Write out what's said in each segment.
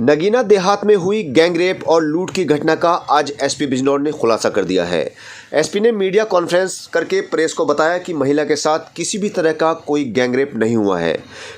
नगीना देहात में हुई गैंगरेप और लूट की घटना का आज एसपी बिजनौर ने खुलासा कर दिया है। एसपी ने मीडिया कॉन्फ्रेंस करके प्रेस को बताया कि महिला के साथ किसी भी तरह का कोई गैंगरेप नहीं हुआ है।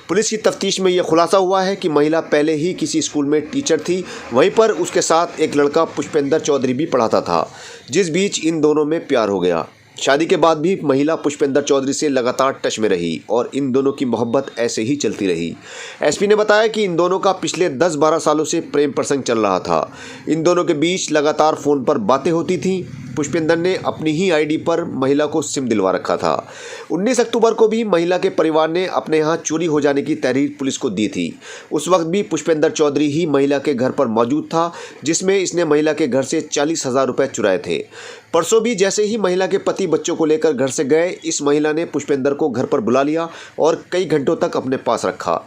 पुलिस की तफ्तीश में यह खुलासा हुआ है कि महिला पहले ही किसी स्कूल में टीचर थी, वहीं पर उसके साथ एक लड़का पुष्पेंद्र चौधरी भी पढ़ाता था, जिस बीच इन दोनों में प्यार हो गया। शादी के बाद भी महिला पुष्पेंद्र चौधरी से लगातार टच में रही और इन दोनों की मोहब्बत ऐसे ही चलती रही। एसपी ने बताया कि इन दोनों का पिछले 10-12 सालों से प्रेम प्रसंग चल रहा था। इन दोनों के बीच लगातार फ़ोन पर बातें होती थीं। पुष्पेंद्र ने अपनी ही आईडी पर महिला को सिम दिलवा रखा था। 19 अक्टूबर को भी महिला के परिवार ने अपने यहाँ चोरी हो जाने की तहरीर पुलिस को दी थी। उस वक्त भी पुष्पेंद्र चौधरी ही महिला के घर पर मौजूद था, जिसमें इसने महिला के घर से 40,000 रुपये चुराए थे। परसों भी जैसे ही महिला के पति बच्चों को लेकर घर से गए, इस महिला ने पुष्पेंद्र को घर पर बुला लिया और कई घंटों तक अपने पास रखा।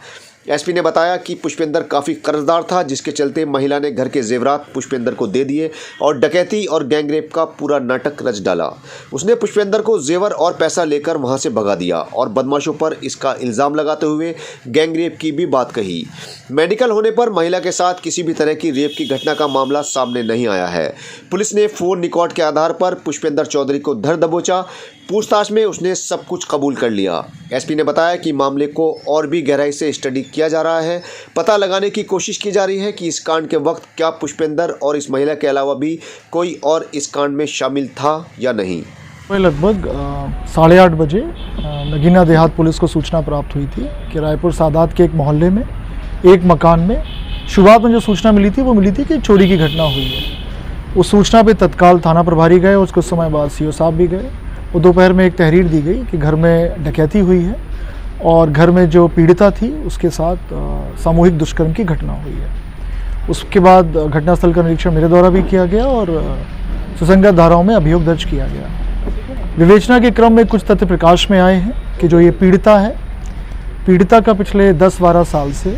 एसपी ने बताया कि पुष्पेंद्र काफ़ी कर्जदार था, जिसके चलते महिला ने घर के जेवरात पुष्पेंद्र को दे दिए और डकैती और गैंगरेप का पूरा नाटक रच डाला। उसने पुष्पेंद्र को जेवर और पैसा लेकर वहां से भगा दिया और बदमाशों पर इसका इल्ज़ाम लगाते हुए गैंगरेप की भी बात कही। मेडिकल होने पर महिला के साथ किसी भी तरह की रेप की घटना का मामला सामने नहीं आया है। पुलिस ने फ़ोन रिकॉर्ड के आधार पर पुष्पेंद्र चौधरी को धर दबोचा। पूछताछ में उसने सब कुछ कबूल कर लिया। एसपी ने बताया कि मामले को और भी गहराई से स्टडी किया जा रहा है। पता लगाने की कोशिश की जा रही है कि इस कांड के वक्त क्या पुष्पेंद्र और इस महिला के अलावा भी कोई और इस कांड में शामिल था या नहीं। लगभग 8:30 बजे नगीना देहात पुलिस को सूचना प्राप्त हुई थी कि रायपुर सादात के एक मोहल्ले में एक मकान में शुरुआत में जो सूचना मिली थी वो मिली थी कि चोरी की घटना हुई है। उस सूचना पे तत्काल थाना प्रभारी गए और कुछ समय बाद सीओ साहब भी गए। वो दोपहर में एक तहरीर दी गई कि घर में डकैती हुई है और घर में जो पीड़िता थी उसके साथ सामूहिक दुष्कर्म की घटना हुई है। उसके बाद घटनास्थल का निरीक्षण मेरे द्वारा भी किया गया और सुसंगत धाराओं में अभियोग दर्ज किया गया। विवेचना के क्रम में कुछ तथ्य प्रकाश में आए हैं कि जो ये पीड़िता है, पीड़िता का पिछले 10-12 साल से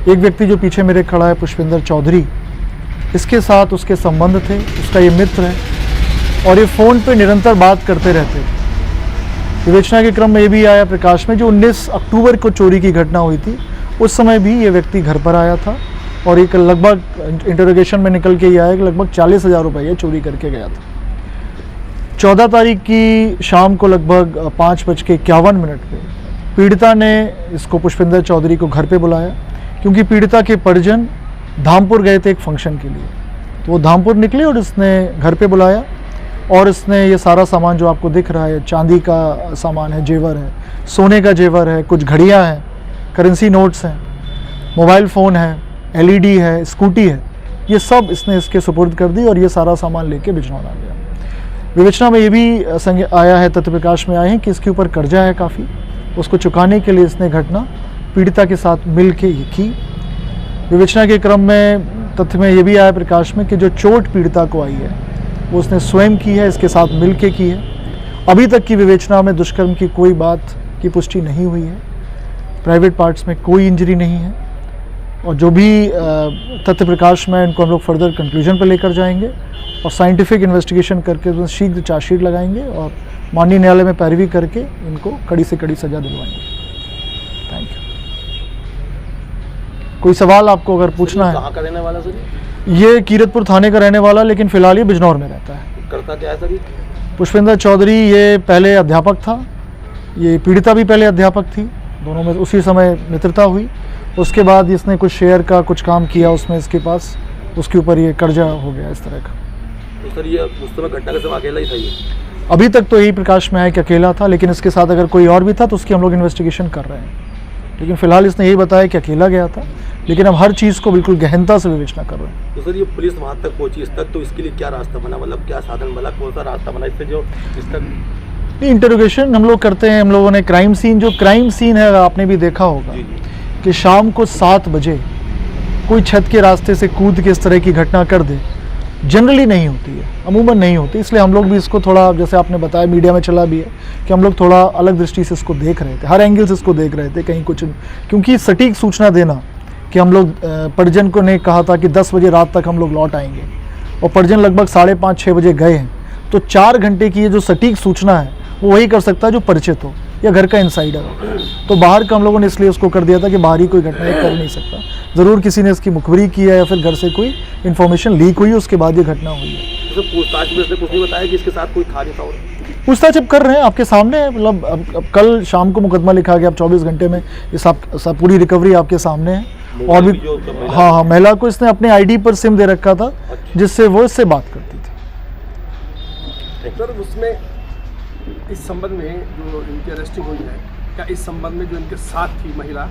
एक व्यक्ति जो पीछे मेरे खड़ा है पुष्पेंद्र चौधरी, इसके साथ उसके संबंध थे, उसका ये मित्र है और ये फ़ोन पे निरंतर बात करते रहते। विवेचना के क्रम में ये भी आया प्रकाश में जो 19 अक्टूबर को चोरी की घटना हुई थी, उस समय भी ये व्यक्ति घर पर आया था और एक लगभग इंटरोगेशन में निकल के ये आया कि लगभग 40,000 रुपये ये चोरी करके गया था। 14 तारीख की शाम को लगभग 5:51 पे पीड़िता ने इसको पुष्पेंद्र चौधरी को घर पे बुलाया, क्योंकि पीड़िता के परिजन धामपुर गए थे एक फंक्शन के लिए। तो वो धामपुर निकले और इसने घर पे बुलाया और इसने ये सारा सामान जो आपको दिख रहा है, चांदी का सामान है, जेवर है, सोने का जेवर है, कुछ घड़ियां हैं, करेंसी नोट्स हैं, मोबाइल फ़ोन है, एलईडी है, स्कूटी है, ये सब इसने इसके सुपुर्द कर दी और ये सारा सामान लेके बिजनौर आ गया। विवेचना में ये भी आया है, तथ्य प्रकाश में आए हैं कि इसके ऊपर कर्जा है काफ़ी, उसको चुकाने के लिए इसने घटना पीड़िता के साथ मिल के की। विवेचना के क्रम में तथ्य में ये भी आया प्रकाश में कि जो चोट पीड़िता को आई है वो उसने स्वयं की है, इसके साथ मिल के की है। अभी तक की विवेचना में दुष्कर्म की कोई बात की पुष्टि नहीं हुई है। प्राइवेट पार्ट्स में कोई इंजरी नहीं है और जो भी तथ्य प्रकाश में इनको हम लोग फर्दर कंक्लूजन पर लेकर जाएंगे और साइंटिफिक इन्वेस्टिगेशन करके उसमें शीघ्र चार्जशीट लगाएंगे और माननीय न्यायालय में पैरवी करके इनको कड़ी से कड़ी सजा दिलवाएंगे। Thank you. कोई सवाल आपको अगर पूछना है? कहाँ का रहने वाला सर? ये कीरतपुर थाने का रहने वाला, लेकिन फिलहाल ये बिजनौर में रहता है। करता क्या है सर? पुष्पेंद्र चौधरी ये पहले अध्यापक था, ये पीड़िता भी पहले अध्यापक थी, दोनों में उसी समय मित्रता हुई। उसके बाद इसने कुछ शेयर का कुछ काम किया, उसमें इसके पास उसके ऊपर ये कर्जा हो गया इस तरह का। तो सर ये उस समय घटना के समय अकेला ही था ये? अभी तक तो यही प्रकाश में आया कि अकेला था, लेकिन इसके साथ अगर कोई और भी था तो उसकी हम लोग इन्वेस्टिगेशन कर रहे हैं। लेकिन फिलहाल इसने यही बताया कि अकेला गया था, लेकिन हम हर चीज़ को बिल्कुल गहनता से विवेचना कर रहे हैं। तो सर ये पुलिस वहाँ तक पहुँची इस तक, तो इसके लिए क्या रास्ता बना, मतलब क्या साधन बना, कौन सा रास्ता बना इससे जो इस तक? इंटरोगेशन हम लोग करते हैं। हम लोगों ने क्राइम सीन है, आपने भी देखा होगा कि शाम को 7 बजे कोई छत के रास्ते से कूद के इस तरह की घटना कर दे, जनरली नहीं होती है, अमूमन नहीं होती। इसलिए हम लोग भी इसको थोड़ा, जैसे आपने बताया मीडिया में चला भी है, कि हम लोग थोड़ा अलग दृष्टि से इसको देख रहे थे, हर एंगल से इसको देख रहे थे, कहीं कुछ, क्योंकि सटीक सूचना देना कि हम लोग परिजन को ने कहा था कि 10 बजे रात तक हम लोग लौट आएंगे और परिजन लगभग 5:30-6 बजे गए हैं, तो 4 घंटे की ये जो सटीक सूचना है वो वही कर सकता है जो परिचित हो। या घर का इंसाइडर हो। तो बाहर का हम लोगों ने इसलिए उसको कर दिया था कि बाहरी कोई घटना ये कर नहीं सकता, ज़रूर किसी ने इसकी मुखबिरी की है या फिर घर से कोई इन्फॉर्मेशन लीक हुई, उसके बाद ये घटना हुई है। तो पूछताछ में इसने कुछ नहीं बताया कि इसके साथ कोई था नहीं था? और पूछताछ अब कर रहे हैं, आपके सामने है। मतलब अब कल शाम को मुकदमा लिखा गया, अब 24 घंटे में ये सब पूरी रिकवरी आपके सामने है। और भी जो महिला- हाँ, महिला को इसने अपने आईडी पर सिम दे रखा था, जिससे वो इससे बात करती थी। सर उसमें इस संबंध में जो इनकी अरेस्टिंग हुई है, क्या इस संबंध में जो इनके साथ थी महिला,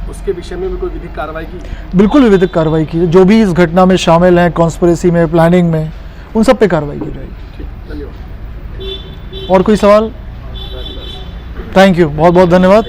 उसके विषय में भी कोई विधिक कार्रवाई की? बिल्कुल विधिक कार्रवाई की, जो भी इस घटना में शामिल हैं, कॉन्स्पिरेसी में, प्लानिंग में, उन सब पे कार्रवाई की जाएगी। ठीक, धन्यवाद। और कोई सवाल? थैंक यू, बहुत बहुत धन्यवाद।